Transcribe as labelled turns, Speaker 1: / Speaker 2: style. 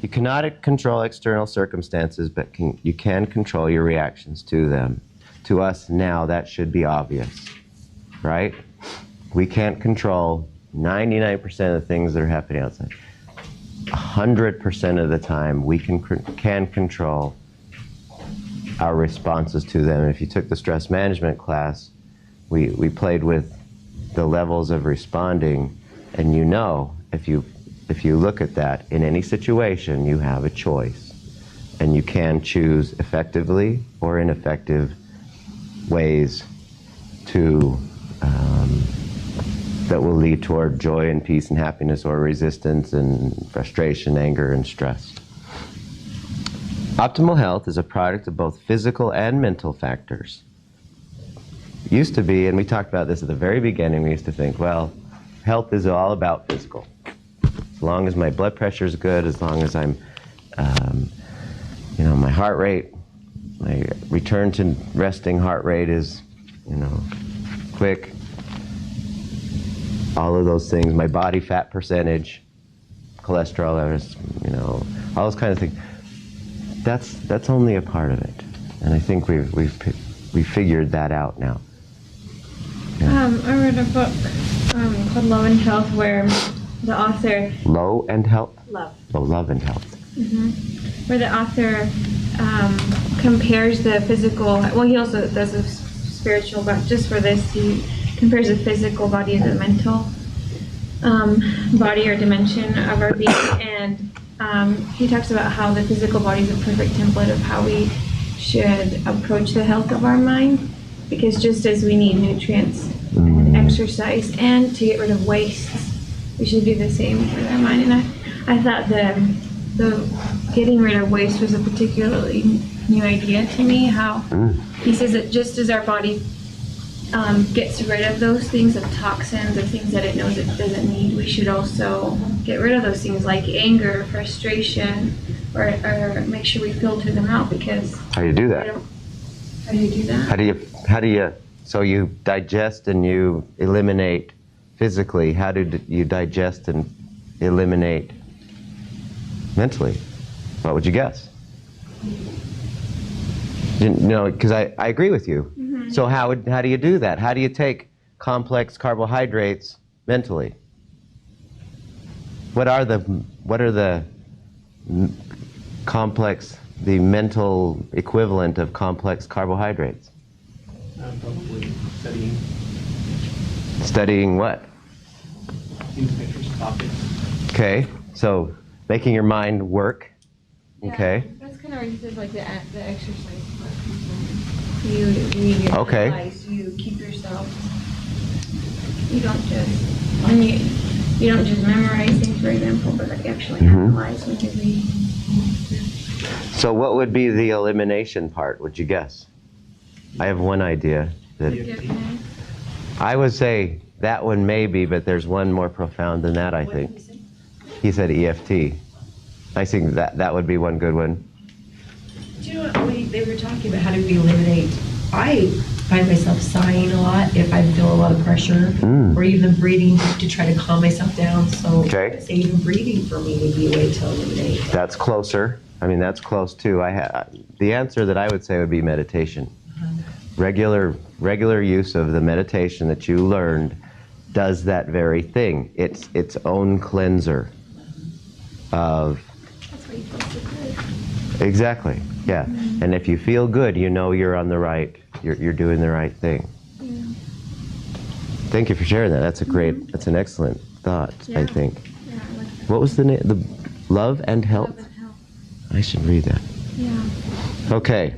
Speaker 1: You cannot control external circumstances, but you can control your reactions to them. To us now, that should be obvious, right? We can't control 99% of the things that are happening outside. 100% of the time, we can control our responses to them. And if you took the stress management class, we played with the levels of responding, and you know, if you look at that, in any situation, you have a choice. And you can choose effectively or ineffective ways to, that will lead toward joy and peace and happiness, or resistance and frustration, anger and stress. Optimal health is a product of both physical and mental factors. Used to be, and we talked about this at the very beginning, we used to think, well, health is all about physical. As long as my blood pressure is good, as long as I'm, my heart rate, my return to resting heart rate is, quick. All of those things, my body fat percentage, cholesterol levels, all those kind of things. That's only a part of it, and I think we've figured that out now. Yeah.
Speaker 2: I read a book called Love and Health, where the author...
Speaker 1: Low and Health?
Speaker 2: Love.
Speaker 1: Oh, Love and Health.
Speaker 2: Mm-hmm. Where the author compares the physical... Well, he also does a spiritual, but just for this, he compares the physical body to the mental body or dimension of our being. And he talks about how the physical body is a perfect template of how we should approach the health of our mind. Because just as we need nutrients and exercise and to get rid of wastes, we should do the same for our mind. And I thought the getting rid of waste was a particularly new idea to me. How he says that just as our body gets rid of those things, of toxins, of things that it knows it doesn't need, we should also get rid of those things like anger, frustration, or make sure we filter them out. Because
Speaker 1: how do you do that?
Speaker 2: How do you do that?
Speaker 1: So you digest and you eliminate physically. How do you digest and eliminate mentally? What would you guess? Because I agree with you. Mm-hmm. So how do you do that? How do you take complex carbohydrates mentally? What are the mental equivalent of complex carbohydrates?
Speaker 3: Probably studying.
Speaker 1: Studying what?
Speaker 3: Interest topics.
Speaker 1: Okay, so making your mind work.
Speaker 2: Yeah,
Speaker 1: okay.
Speaker 2: That's kind of where he says like the exercise part. You read your advice, you keep yourself. You don't just memorize things, for example, but like actually analyze when you read.
Speaker 1: So what would be the elimination part, would you guess? I have one idea. I would say that one maybe, but there's one more profound than that, I think. He said EFT. I think that would be one good one.
Speaker 4: Do you know what, they were talking about how do we eliminate, I find myself sighing a lot if I feel a lot of pressure, or even breathing to try to calm myself down. So I'd say even breathing for me would be a way to eliminate.
Speaker 1: That's closer. I mean, that's close too. The answer that I would say would be meditation. Regular use of the meditation that you learned does that very thing. It's its own cleanser of...
Speaker 2: That's why you feel so good.
Speaker 1: Exactly, yeah. And if you feel good, you know you're on the right, you're doing the right thing.
Speaker 2: Yeah.
Speaker 1: Thank you for sharing that. That's that's an excellent thought, I think.
Speaker 2: Yeah, I like that.
Speaker 1: What was the name? The Love and Health?
Speaker 2: Love and Health.
Speaker 1: I should read that.
Speaker 2: Yeah.
Speaker 1: Okay.